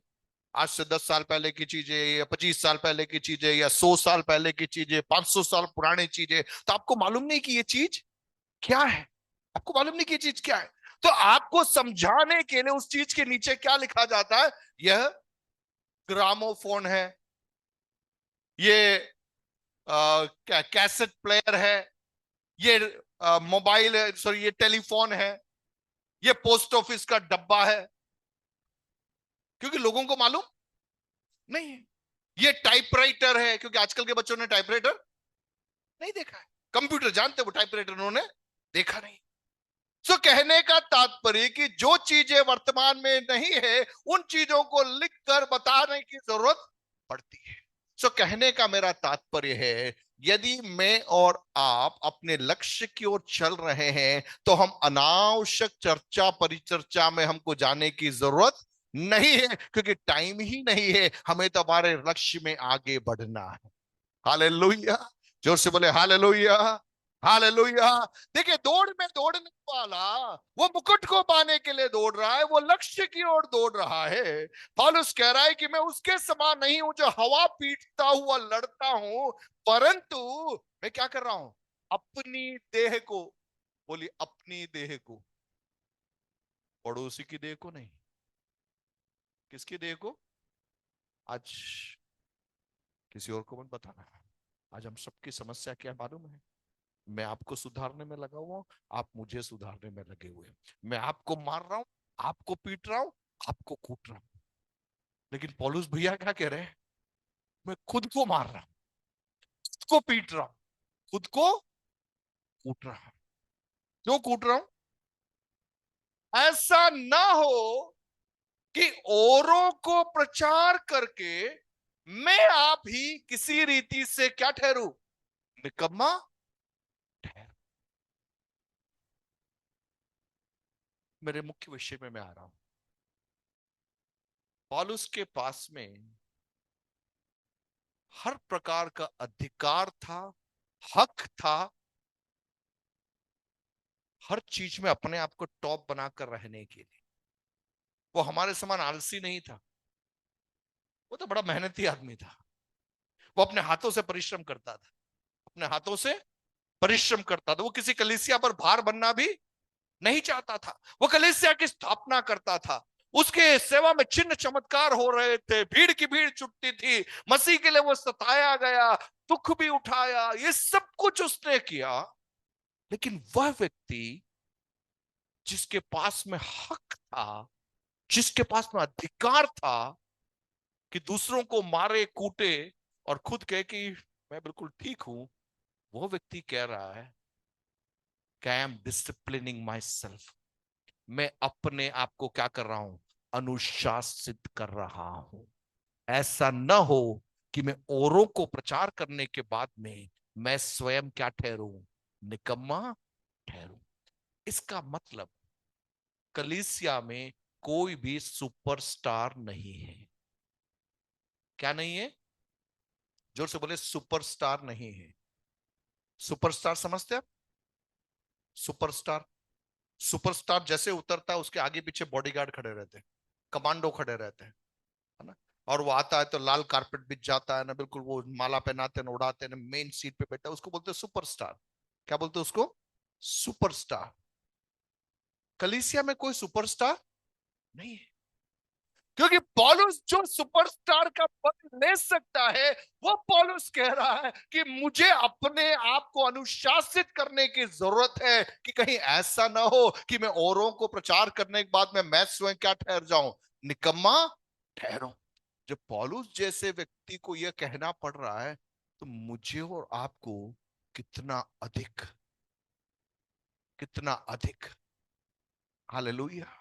आज से 10 साल पहले की चीजें, या 25 साल पहले की चीजें, या 100 साल पहले की चीजें, 500 साल पुरानी चीजें, तो आपको मालूम नहीं कि ये चीज क्या है। आपको मालूम नहीं कि ये चीज क्या है। तो आपको समझाने के लिए उस चीज के नीचे क्या लिखा जाता है, यह ग्रामोफोन है, ये क्या कैसेट प्लेयर है, ये मोबाइल है, सॉरी ये टेलीफोन है, ये पोस्ट ऑफिस का डब्बा है, क्योंकि लोगों को मालूम नहीं है। ये टाइपराइटर है, क्योंकि आजकल के बच्चों ने टाइपराइटर नहीं देखा है। कंप्यूटर जानते हो, टाइपराइटर उन्होंने देखा नहीं। सो कहने का तात्पर्य कि जो चीजें वर्तमान में नहीं है, उन चीजों को लिखकर बताने की जरूरत पड़ती है। सो कहने का मेरा तात्पर्य है, यदि मैं और आप अपने लक्ष्य की ओर चल रहे हैं, तो हम अनावश्यक चर्चा परिचर्चा में हमको जाने की जरूरत नहीं है, क्योंकि टाइम ही नहीं है, हमें तो हमारे लक्ष्य में आगे बढ़ना है। हालेलुया। जोर से बोले हालेलुया, हालेलुया। देखिए, दौड़ में दौड़ने वाला वो मुकुट को पाने के लिए दौड़ रहा है, वो लक्ष्य की ओर दौड़ रहा है। पौलुस कह रहा है कि मैं उसके समान नहीं हूं जो हवा पीटता हुआ लड़ता हूं, परंतु मैं क्या कर रहा हूं, अपनी देह को, बोली अपनी देह को, पड़ोसी की देह को नहीं। किसकी देह को? आज किसी और को मत बताना। आज हम सबकी समस्या क्या है मालूम है? मैं आपको सुधारने में लगा हुआ हूं, आप मुझे सुधारने में लगे हुए हैं। मैं आपको मार रहा हूं, आपको पीट रहा हूं, आपको कूट रहा हूं। लेकिन पौलुस भैया क्या कह रहे हैं, मैं खुद को मार रहा हूं, खुद को पीट रहा हूं, खुद को कूट रहा हूं। क्यों कूट रहा हूं? ऐसा ना हो कि औरों को प्रचार करके मैं आप ही किसी रीति से क्या ठहरू, निकम्मा ठहरू। मेरे मुख्य विषय में मैं आ रहा हूं। पौलुस के पास में हर प्रकार का अधिकार था, हक था, हर चीज में अपने आप को टॉप बनाकर रहने के लिए। वो हमारे समान आलसी नहीं था, वो तो बड़ा मेहनती आदमी था। वो अपने हाथों से परिश्रम करता था, अपने हाथों से परिश्रम करता था। वो किसी कलीसिया पर भार बनना भी नहीं चाहता था। वो कलीसिया की स्थापना करता था, उसके सेवा में चिन्ह चमत्कार हो रहे थे, भीड़ की भीड़ छुटती थी, मसीह के लिए वो सताया गया, दुख भी उठाया, ये सब कुछ उसने किया, लेकिन वह व्यक्ति जिसके पास में हक था, जिसके पास में अधिकार था कि दूसरों को मारे कूटे और खुद कहे कि मैं बिल्कुल ठीक हूं, वो व्यक्ति कह रहा है कि I am disciplining my self, मैं अपने आप को क्या कर रहा हूं, अनुशासित कर रहा हूं। ऐसा न हो कि मैं औरों को प्रचार करने के बाद में मैं स्वयं क्या ठहरूं, निकम्मा ठहरूं। इसका मतलब कलीसिया में कोई भी सुपरस्टार नहीं है। क्या नहीं है? जोर से बोले, सुपरस्टार नहीं है। सुपरस्टार समझते हैं आप? सुपरस्टार, सुपरस्टार जैसे उतरता है उसके आगे पीछे बॉडीगार्ड खड़े रहते हैं, कमांडो खड़े रहते हैं, है ना। और वो आता है तो लाल कारपेट बिछ जाता है ना, बिल्कुल वो माला पहनाते हैं, उड़ाते हैं, मेन सीट पे बैठा है, उसको बोलते हैं सुपरस्टार। क्या बोलते हैं उसको? सुपरस्टार। कलीसिया में कोई सुपरस्टार नहीं है, क्योंकि पौलुस जो सुपरस्टार का पद ले सकता है, वो पौलुस कह रहा है कि मुझे अपने आप को अनुशासित करने की जरूरत है कि कहीं ऐसा ना हो कि मैं औरों को प्रचार करने के बाद में मैं स्वयं क्या ठहर जाऊं, निकम्मा ठहरूं। जब पौलुस जैसे व्यक्ति को यह कहना पड़ रहा है, तो मुझे और आपको कितना अधिक, कितना अधिक। हालेलुया।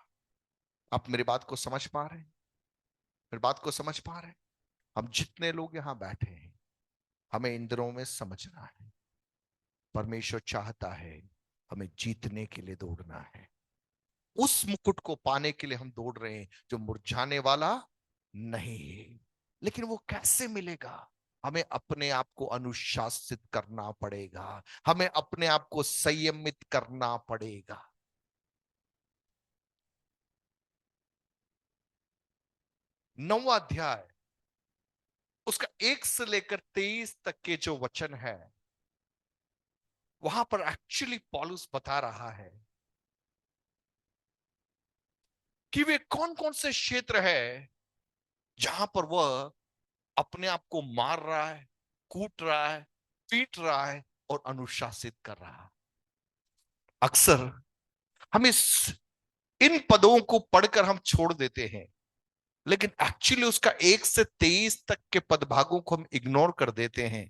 आप मेरी बात को समझ पा रहे हैं? मेरी बात को समझ पा रहे हैं? हम जितने लोग यहां बैठे हैं, हमें इन दिनों में समझना है, परमेश्वर चाहता है हमें जीतने के लिए दौड़ना है। उस मुकुट को पाने के लिए हम दौड़ रहे हैं जो मुरझाने वाला नहीं है। लेकिन वो कैसे मिलेगा? हमें अपने आप को अनुशासित करना पड़ेगा, हमें अपने आप को संयमित करना पड़ेगा। 9वां अध्याय, उसका 1 से लेकर 23 तक के जो वचन है, वहां पर एक्चुअली पौलुस बता रहा है कि वे कौन कौन से क्षेत्र है जहां पर वह अपने आप को मार रहा है, कूट रहा है, पीट रहा है और अनुशासित कर रहा है। अक्सर हम इन पदों को पढ़कर हम छोड़ देते हैं, लेकिन एक्चुअली उसका 1 से 23 तक के पद भागों को हम इग्नोर कर देते हैं,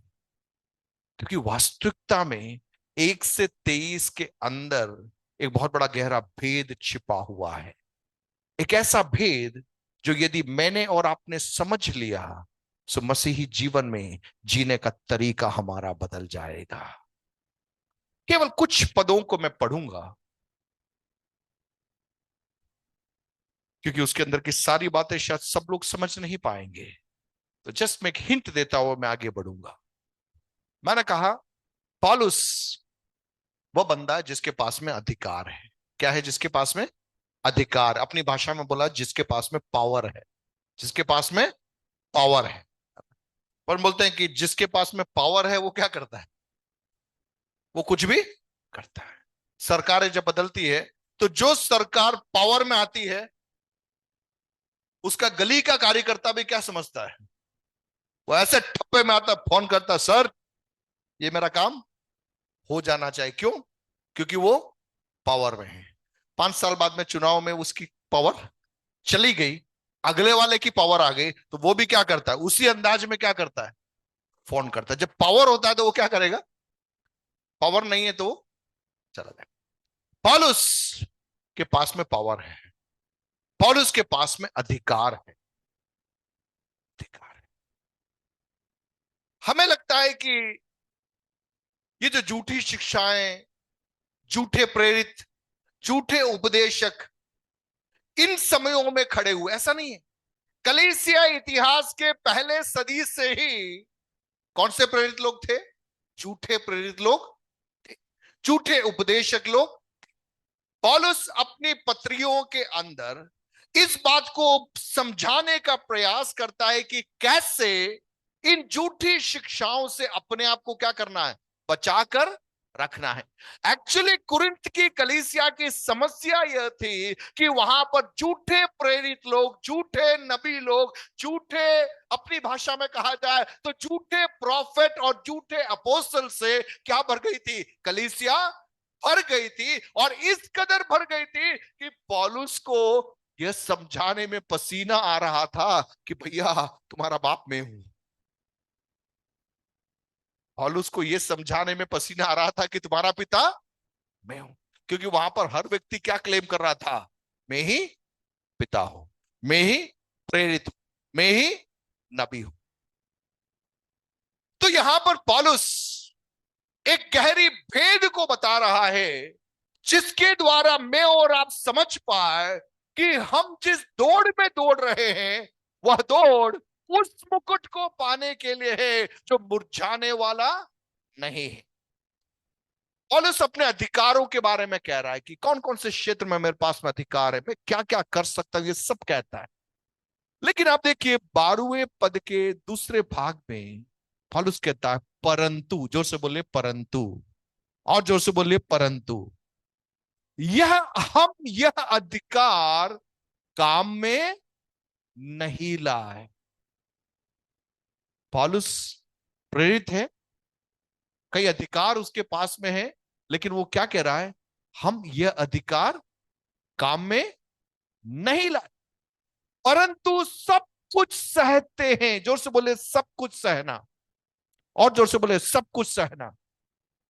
क्योंकि वास्तविकता में 1 से 23 के अंदर एक बहुत बड़ा गहरा भेद छिपा हुआ है। एक ऐसा भेद जो यदि मैंने और आपने समझ लिया, तो मसीही जीवन में जीने का तरीका हमारा बदल जाएगा। केवल कुछ पदों को मैं पढ़ूंगा, क्योंकि उसके अंदर की सारी बातें शायद सब लोग समझ नहीं पाएंगे। तो जस्ट मैं एक हिंट देता हुआ मैं आगे बढ़ूंगा। मैंने कहा पौलुस वह बंदा है जिसके पास में अधिकार है। क्या है? जिसके पास में अधिकार। अपनी भाषा में बोला, जिसके पास में पावर है। जिसके पास में पावर है। पर बोलते हैं कि जिसके पास में पावर है वो क्या करता है? वो कुछ भी करता है। सरकारें जब बदलती है, तो जो सरकार पावर में आती है, उसका गली का कार्यकर्ता भी क्या समझता है? वो ऐसे ठप्पे में आता, फोन करता, सर ये मेरा काम हो जाना चाहिए। क्यों? क्योंकि वो पावर में है। 5 साल बाद में चुनाव में उसकी पावर चली गई, अगले वाले की पावर आ गई, तो वो भी क्या करता है? उसी अंदाज में क्या करता है? फोन करता है। जब पावर होता है तो वो क्या करेगा? पावर नहीं है तो चला जाएगा। पौलुस के पास में पावर है, पौलुस के पास में अधिकार है। अधिकार है। हमें लगता है कि ये जो झूठी शिक्षाएं, झूठे प्रेरित, झूठे उपदेशक इन समयों में खड़े हुए, ऐसा नहीं है। कलीसिया इतिहास के पहले सदी से ही कौन से प्रेरित लोग थे? झूठे प्रेरित लोग थे, झूठे उपदेशक लोग। पौलुस अपनी पत्रियों के अंदर इस बात को समझाने का प्रयास करता है कि कैसे इन झूठी शिक्षाओं से अपने आप को क्या करना है? बचाकर रखना है। एक्चुअली कुरिन्थ की कलीसिया की समस्या यह थी कि वहां पर झूठे प्रेरित लोग, झूठे नबी लोग, झूठे, अपनी भाषा में कहा जाए तो झूठे प्रॉफिट और झूठे अपोस्टल से क्या भर गई थी? कलीसिया भर गई थी। और इस कदर भर गई थी कि पौलुस को यह समझाने में पसीना आ रहा था कि भैया तुम्हारा बाप मैं हूं। पौलुस को यह समझाने में पसीना आ रहा था कि तुम्हारा पिता मैं हूं। क्योंकि वहां पर हर व्यक्ति क्या क्लेम कर रहा था? मैं ही पिता हूं, मैं ही प्रेरित हूं, मैं ही नबी हूं। तो यहां पर पौलुस एक गहरी भेद को बता रहा है, जिसके द्वारा मैं और आप समझ पाए कि हम जिस दौड़ में दौड़ रहे हैं वह दौड़ उस मुकुट को पाने के लिए है जो मुरझाने वाला नहीं है। पौलुस अपने अधिकारों के बारे में कह रहा है कि कौन कौन से क्षेत्र में मेरे पास में अधिकार है, मैं क्या क्या कर सकता हूं, ये सब कहता है। लेकिन आप देखिए 12वें पद के दूसरे भाग में पौलुस कहता है परंतु, जोर से बोलिए परंतु, और जोर से बोलिए परंतु, यह अधिकार काम में नहीं लाए। पौलुस प्रेरित है, कई अधिकार उसके पास में है, लेकिन वो क्या कह रहा है? हम यह अधिकार काम में नहीं लाए, परंतु सब कुछ सहते हैं। जोर से बोले सब कुछ सहना, और जोर से बोले सब कुछ सहना।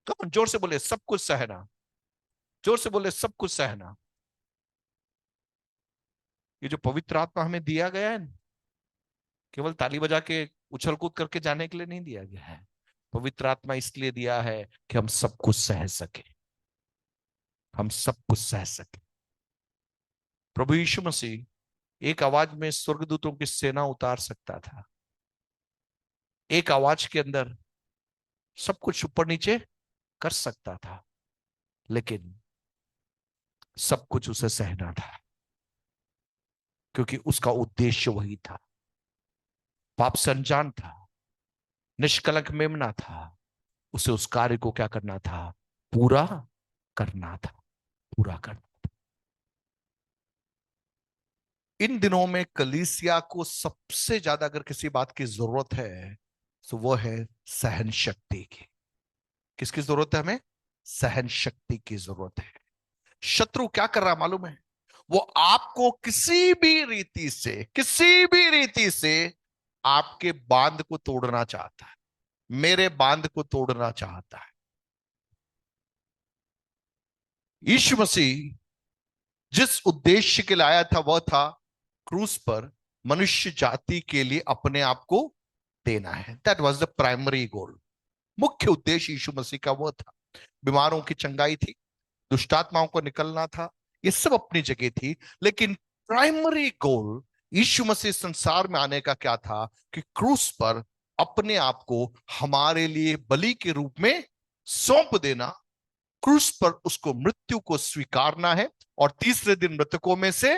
कम जोर से बोले सब कुछ सहना, जोर से बोले सब कुछ सहना। ये जो पवित्र आत्मा हमें दिया गया है, केवल ताली बजा के उछल कूद करके जाने के लिए नहीं दिया गया है। पवित्र आत्मा इसलिए दिया है कि हम सब कुछ सह सके, हम सब कुछ सह सके। प्रभु यीशु मसीह एक आवाज में स्वर्गदूतों की सेना उतार सकता था, एक आवाज के अंदर सब कुछ ऊपर नीचे कर सकता था, लेकिन सब कुछ उसे सहना था, क्योंकि उसका उद्देश्य वही था। पाप से अनजान था, निष्कलंक मेमना था, उसे उस कार्य को क्या करना था? पूरा करना था, पूरा करना। इन दिनों में कलीसिया को सबसे ज्यादा अगर किसी बात की जरूरत है तो वो है सहन शक्ति की। किसकी जरूरत है? हमें सहन शक्ति की जरूरत है। शत्रु क्या कर रहा है मालूम है? वो आपको किसी भी रीति से आपके बांध को तोड़ना चाहता है, मेरे बांध को तोड़ना चाहता है। यीशु मसीह जिस उद्देश्य के लिए आया था वह था क्रूस पर मनुष्य जाति के लिए अपने आप को देना है। That was the primary goal. मुख्य उद्देश्य यीशु मसीह का वो था। बीमारों की चंगाई थी, दुष्टात्माओं को निकलना था, ये सब अपनी जगह थी, लेकिन प्राइमरी गोल यीशु मसीह संसार में आने का क्या था? कि क्रूस पर अपने आप को हमारे लिए बलि के रूप में सौंप देना, क्रूस पर उसको मृत्यु को स्वीकारना है और तीसरे दिन मृतकों में से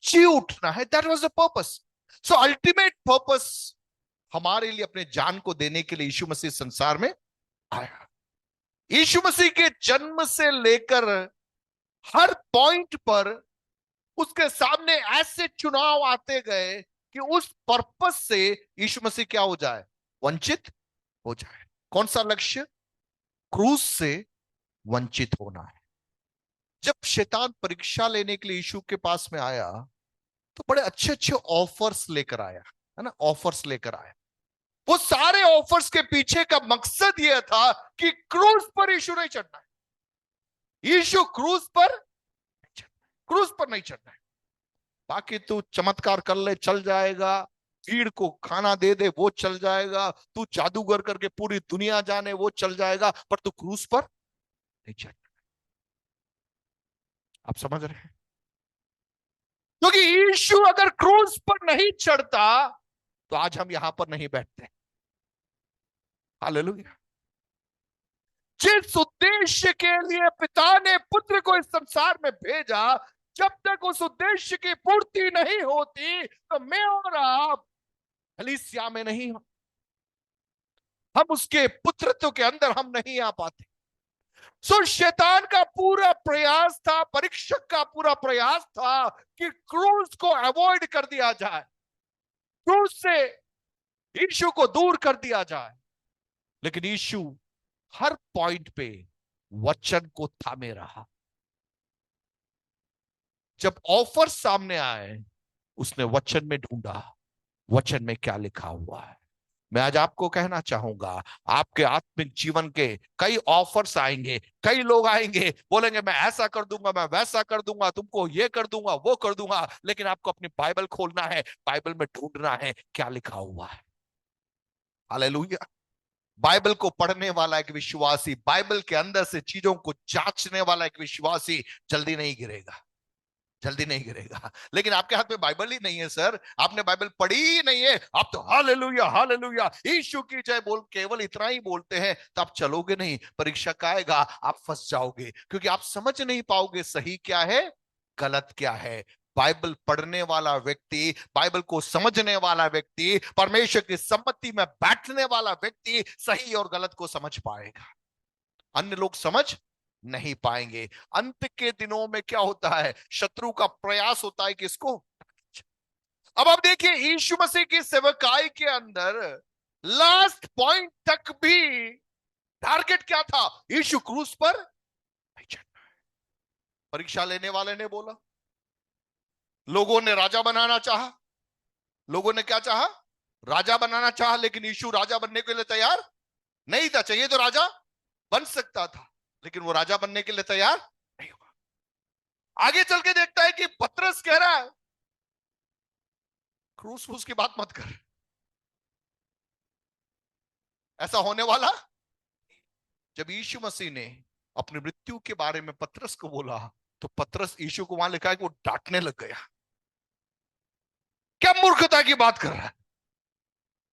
जी उठना है। That was the purpose. So ultimate purpose हमारे लिए अपने जान को देने के लिए यीशु मसीह संसार में आया। यीशु मसीह के जन्म से लेकर हर पॉइंट पर उसके सामने ऐसे चुनाव आते गए कि उस पर्पस से यीशु मसीह क्या हो जाए? वंचित हो जाए। कौन सा लक्ष्य? क्रूस से वंचित होना है। जब शैतान परीक्षा लेने के लिए यीशु के पास में आया तो बड़े अच्छे अच्छे ऑफर्स लेकर आया, है ना? ऑफर्स लेकर आया। वो सारे ऑफर्स के पीछे का मकसद यह था कि क्रूस पर यीशु नहीं चढ़ना है, यीशु क्रूस पर नहीं चढ़ना है। बाकी तू चमत्कार कर ले चल जाएगा, भीड़ को खाना दे दे वो चल जाएगा, तू जादूगर करके पूरी दुनिया जाने वो चल जाएगा, पर तू क्रूस पर नहीं चढ़ना। आप समझ रहे हैं? क्योंकि यीशु अगर क्रूस पर नहीं चढ़ता तो आज हम यहां पर नहीं बैठते। हालेलुया। जिस उद्देश्य के लिए पिता ने पुत्र को इस संसार में भेजा, जब तक उस उद्देश्य की पूर्ति नहीं होती तो मैं और आप कलीसिया में नहीं, हम उसके पुत्रत्व के अंदर हम नहीं आ पाते। सो शैतान का पूरा प्रयास था, परीक्षक का पूरा प्रयास था कि क्रूस को अवॉइड कर दिया जाए, क्रूस से यीशु को दूर कर दिया जाए। लेकिन यीशु हर पॉइंट पे वचन को थामे रहा। जब ऑफर सामने आए, उसने वचन में ढूंढा, वचन में क्या लिखा हुआ है। मैं आज आपको कहना चाहूंगा, आपके आत्मिक जीवन के कई ऑफर्स आएंगे, कई लोग आएंगे, बोलेंगे मैं ऐसा कर दूंगा, मैं वैसा कर दूंगा, तुमको ये कर दूंगा, वो कर दूंगा। लेकिन आपको अपनी बाइबल खोलना है, बाइबल में ढूंढना है क्या लिखा हुआ है। हालेलुया। बाइबल को पढ़ने वाला एक विश्वासी, बाइबल के अंदर से चीजों को जांचने वाला एक विश्वासी जल्दी नहीं गिरेगा, जल्दी नहीं गिरेगा। लेकिन आपके हाथ में बाइबल ही नहीं है सर, आपने बाइबल पढ़ी ही नहीं है, आप तो हालेलुया हालेलुया यीशु की जय बोल केवल इतना ही बोलते हैं, तो आप चलोगे नहीं। परीक्षा का आएगा, आप फंस जाओगे, क्योंकि आप समझ नहीं पाओगे सही क्या है, गलत क्या है। बाइबल पढ़ने वाला व्यक्ति, बाइबल को समझने वाला व्यक्ति, परमेश्वर की सम्मति में बैठने वाला व्यक्ति सही और गलत को समझ पाएगा। अन्य लोग समझ नहीं पाएंगे। अंत के दिनों में क्या होता है, शत्रु का प्रयास होता है किसको। अब आप देखिए, यीशु मसीह की सेवकाई के अंदर लास्ट पॉइंट तक भी टारगेट क्या था, यीशु क्रूस पर नहीं चढ़ना है। परीक्षा लेने वाले ने बोला, लोगों ने राजा बनाना चाहा, लोगों ने क्या चाहा, राजा बनाना चाहा, लेकिन यीशु राजा बनने के लिए तैयार नहीं था। चाहिए तो राजा बन सकता था, लेकिन वो राजा बनने के लिए तैयार नहीं हुआ। आगे चल के देखता है कि पतरस कह रहा है क्रूस फूस की बात मत कर, ऐसा होने वाला। जब यीशु मसीह ने अपनी मृत्यु के बारे में पतरस को बोला, तो पतरस, यीशु को वहां लिखा है कि वो डांटने लग गया, क्या मूर्खता की बात कर रहा है।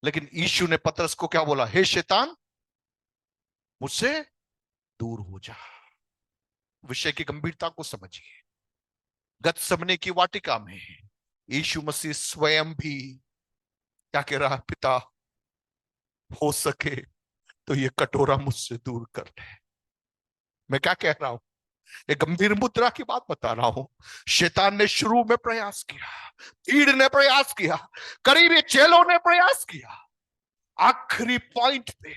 लेकिन यीशु ने पतरस को क्या बोला, हे शैतान मुझसे दूर हो जा। विषय की गंभीरता को समझिए। गतसमने की वाटिका में यीशु मसीह स्वयं भी क्या कह रहा है, पिता हो सके तो ये कटोरा मुझसे दूर कर ले। मैं क्या कह रहा हूं, एक गंभीर मुद्रा की बात बता रहा हूं। शैतान ने शुरू में प्रयास किया, भीड़ ने प्रयास किया, करीबी चेलों ने प्रयास किया, आखिरी पॉइंट पे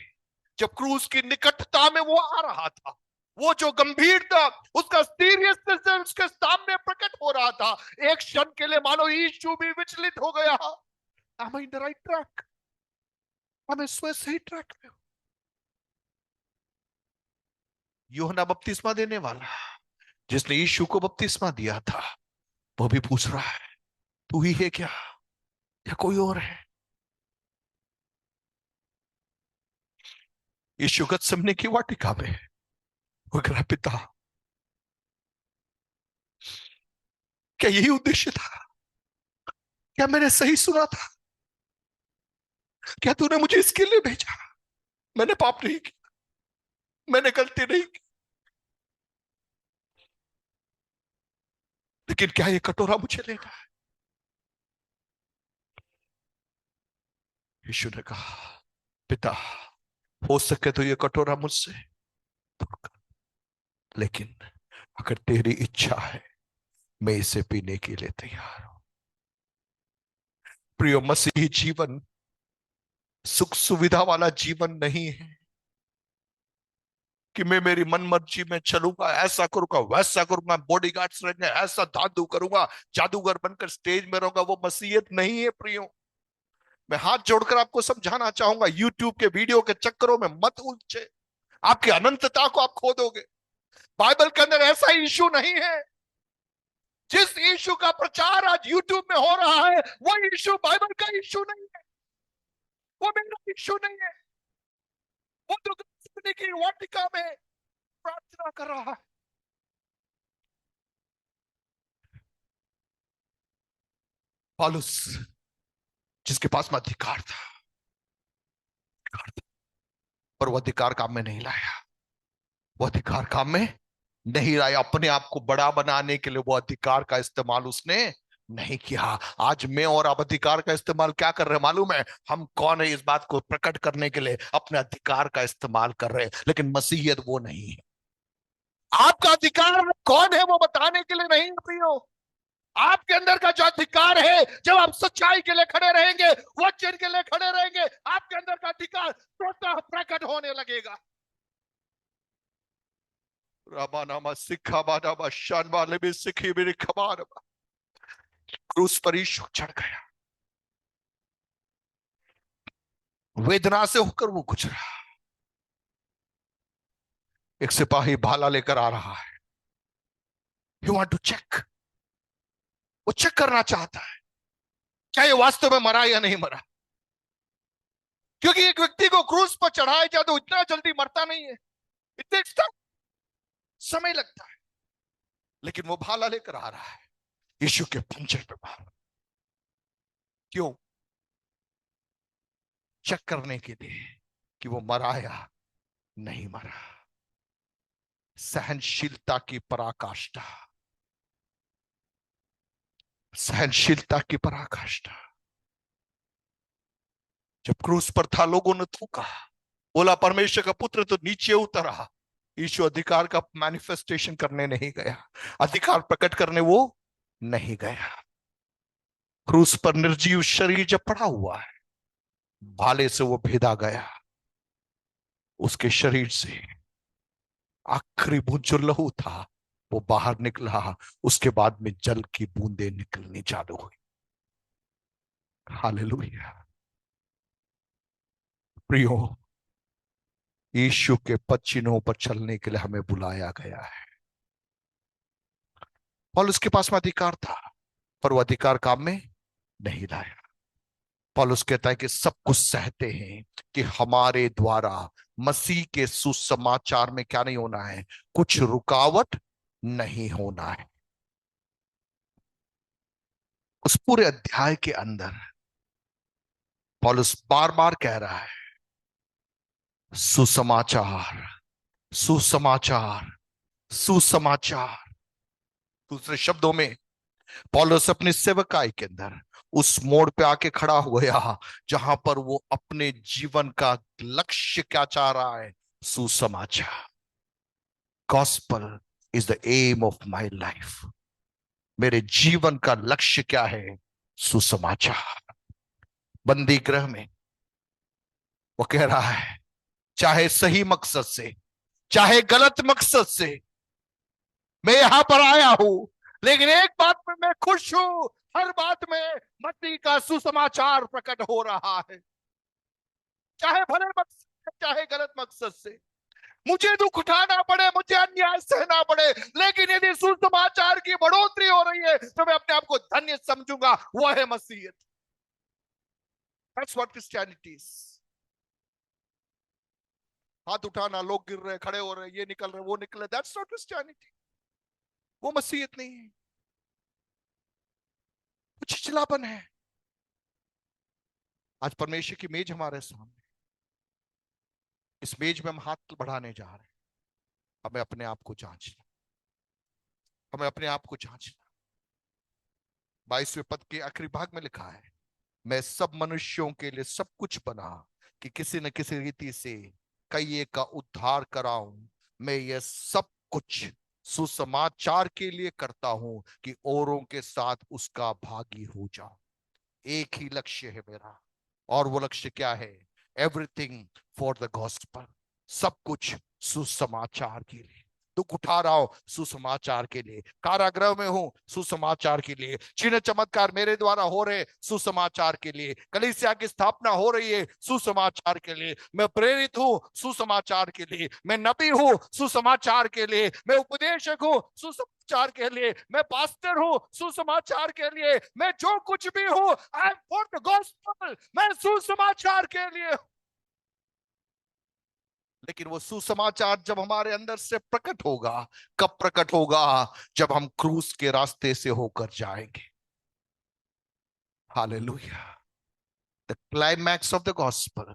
जब क्रूस की निकटता में वो आ रहा था, वो जो गंभीरता उसका सीरियसनेस उसके सामने प्रकट हो रहा था, एक क्षण के लिए मानो यीशु भी विचलित हो गया। Am I in the right track? मैं स्वयं सही ट्रैक पे हूं। यूहन्ना बपतिस्मा देने वाला, जिसने यीशु को बपतिस्मा दिया था, वो भी पूछ रहा है तू ही है क्या या कोई और है। यीशु गतसमने की वाटिका में वो कह रहा, पिता क्या यही उद्देश्य था, क्या मैंने सही सुना था, क्या तूने मुझे इसके लिए भेजा। मैंने पाप नहीं किया, मैंने गलती नहीं की, लेकिन क्या ये कटोरा मुझे लेना है। यीशु ने कहा, पिता हो सके तो ये कटोरा मुझसे दूर कर, लेकिन अगर तेरी इच्छा है मैं इसे पीने के लिए तैयार हूं। प्रिय, मसीही जीवन सुख सुविधा वाला जीवन नहीं है कि मैं मेरी मन मर्जी में चलूंगा, ऐसा करूंगा वैसा करूंगा, बॉडीगार्ड्स रहेंगे, ऐसा जादू करूंगा, जादूगर बनकर स्टेज में रहूंगा। वो मसीहत नहीं है प्रियो। मैं हाथ जोड़कर आपको समझाना चाहूंगा, यूट्यूब के वीडियो के चक्करों में मत उलझे, आपकी अनंतता को आप खो दोगे। बाइबल के अंदर ऐसा इशू नहीं है। जिस इशू का प्रचार आज यूट्यूब में हो रहा है, वो इशू बाइबल का इशू नहीं है, वो मेरा इशू नहीं है। वो तो गethsemane की वाटिका में प्रार्थना कर रहा है। पौलुस, जिसके पास में अधिकार था, पर वो अधिकार काम में नहीं लाया, वो अधिकार काम में नहीं लाया। अपने आप को बड़ा बनाने के लिए वो अधिकार का इस्तेमाल उसने नहीं किया। आज मैं और आप अधिकार का इस्तेमाल क्या कर रहे हैं मालूम है, हम कौन है इस बात को प्रकट करने के लिए अपने अधिकार का इस्तेमाल कर रहे हैं, लेकिन मसीहियत वो नहीं है। आपका अधिकार कौन है वो बताने के लिए नहीं प्रियो। आपके अंदर का जो अधिकार है, जब आप सच्चाई के लिए खड़े रहेंगे, वचन के लिए खड़े रहेंगे, आपके अंदर का अधिकार स्वतः प्रकट होने लगेगा। रामानामा सिखा बानामा शानबा लेबे सिखी मेरे खबार। क्रूस पर यीशु चढ़ गया, वेदना से होकर वो गुजरा। एक सिपाही भाला लेकर आ रहा है। यू वांट टू चेक, वो चेक करना चाहता है क्या ये वास्तव में मरा या नहीं मरा। क्योंकि एक व्यक्ति को क्रूस पर चढ़ाया जाए तो इतना जल्दी मरता नहीं है, इतने समय लगता है। लेकिन वो भाला लेकर आ रहा है यीशु के पंजर पे मार। क्यों? चेक करने के लिए कि वो मरा या नहीं मरा। सहनशीलता की पराकाष्ठा, सहनशीलता की पराकाष्ठा। जब क्रूस पर था, लोगों ने थूका, बोला परमेश्वर का पुत्र तो नीचे उतरा। यीशु अधिकार का मैनिफेस्टेशन करने नहीं गया, अधिकार प्रकट करने वो नहीं गया। क्रूस पर निर्जीव शरीर जब पड़ा हुआ है, भाले से वो भेदा गया, उसके शरीर से आखिरी बूंद जो लहू था वो बाहर निकला। उसके बाद में जल की बूंदें निकलनी चालू हुई। हालेलुया। प्रियो, यीशु के पद पर चलने के लिए हमें बुलाया गया है। पौलुस के पास में अधिकार था, पर वो अधिकार काम में नहीं लाया। पौलुस कहता है कि सब कुछ सहते हैं कि हमारे द्वारा मसीह के सुसमाचार में क्या नहीं होना है, कुछ रुकावट नहीं होना है। उस पूरे अध्याय के अंदर पौलुस बार बार कह रहा है सुसमाचार, सुसमाचार, सुसमाचार। दूसरे शब्दों में पौलुस अपनी सेवकाई के अंदर उस मोड़ पे आके खड़ा हुआ जहां पर वो अपने जीवन का लक्ष्य क्या चाह रहा है, सुसमाचार। Gospel is the aim of my life. मेरे जीवन का लक्ष्य क्या है? सुसमाचार। बंदी गृह में वो कह रहा है चाहे सही मकसद से चाहे गलत मकसद से मैं यहां पर आया हूं, लेकिन एक बात में मैं खुश हूं, हर बात में मसीह का सुसमाचार प्रकट हो रहा है। चाहे भले मकसद से चाहे गलत मकसद से, मुझे दुख उठाना पड़े, मुझे अन्याय सहना पड़े, लेकिन यदि सुसमाचार की बढ़ोतरी हो रही है तो मैं अपने आप को धन्य समझूंगा। वह है मसीहत। That's what Christianity is. हाथ उठाना, लोग गिर रहे, खड़े हो रहे, ये निकल रहे, वो निकल रहे, दैट्स नॉट क्रिश्चियनिटी। वो मसीहत नहीं है, वो छिछलापन है। आज परमेश्वर की मेज हमारे सामने, इस मेज में हम हाथ बढ़ाने जा रहे हैं। हमें अपने आप को जांचना, हमें अपने आप को जांचना। 22वें पद के आखिरी भाग में लिखा है मैं सब मनुष्यों के लिए सब कुछ बना कि किसी न किसी रीति से कई का उद्धार कराऊं। मैं यह सब कुछ सुसमाचार के लिए करता हूं कि औरों के साथ उसका भागी हो जाऊं। एक ही लक्ष्य है मेरा, और वो लक्ष्य क्या है? Everything for the gospel. सब कुछ सुसमाचार के लिए। दुख उठा रहा हूं, सुसमाचार के लिए। कारागृह में हूं, सुसमाचार के लिए। चिन्ह चमत्कार मेरे द्वारा हो रहे, सुसमाचार के लिए। कलीसिया की स्थापना हो रही है, सुसमाचार के लिए। मैं प्रेरित हूं, सुसमाचार के लिए। मैं नबी हूं, सुसमाचार के लिए। मैं उपदेशक हूं, सुसमाचार के लिए। मैं पास्टर हूं, सुसमाचार के लिए। मैं जो कुछ भी हूं, I am for the gospel. मैं सुसमाचार के लिए। लेकिन वो सुसमाचार जब हमारे अंदर से प्रकट होगा, कब प्रकट होगा? जब हम क्रूस के रास्ते से होकर जाएंगे। Hallelujah. The climax of the gospel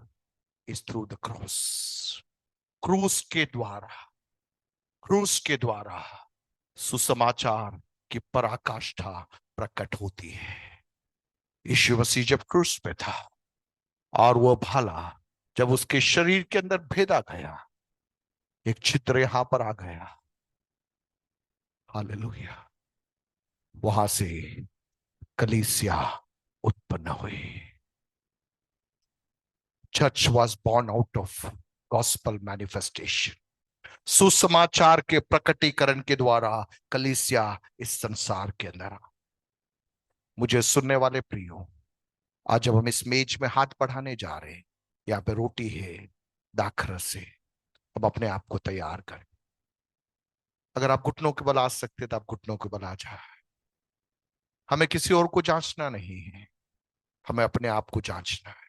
is through the cross. क्रूस के द्वारा, क्रूस के द्वारा सुसमाचार की पराकाष्ठा प्रकट होती है। यीशु मसीह जब क्रूस पे था और वो भाला जब उसके शरीर के अंदर भेदा गया, एक चित्र यहां पर आ गया। हालेलुया। वहां से कलीसिया उत्पन्न हुई। Church was born out of gospel manifestation. सुसमाचार के प्रकटीकरण के द्वारा कलीसिया इस संसार के अंदर आ। मुझे सुनने वाले प्रियो, आज जब हम इस मेज में हाथ बढ़ाने जा रहे हैं, यहाँ पे रोटी है दाखरस से, अब अपने आप को तैयार करें। अगर आप घुटनों के बल आ सकते तो आप घुटनों के बल आ जाए। हमें किसी और को जांचना नहीं है, हमें अपने आप को जांचना है।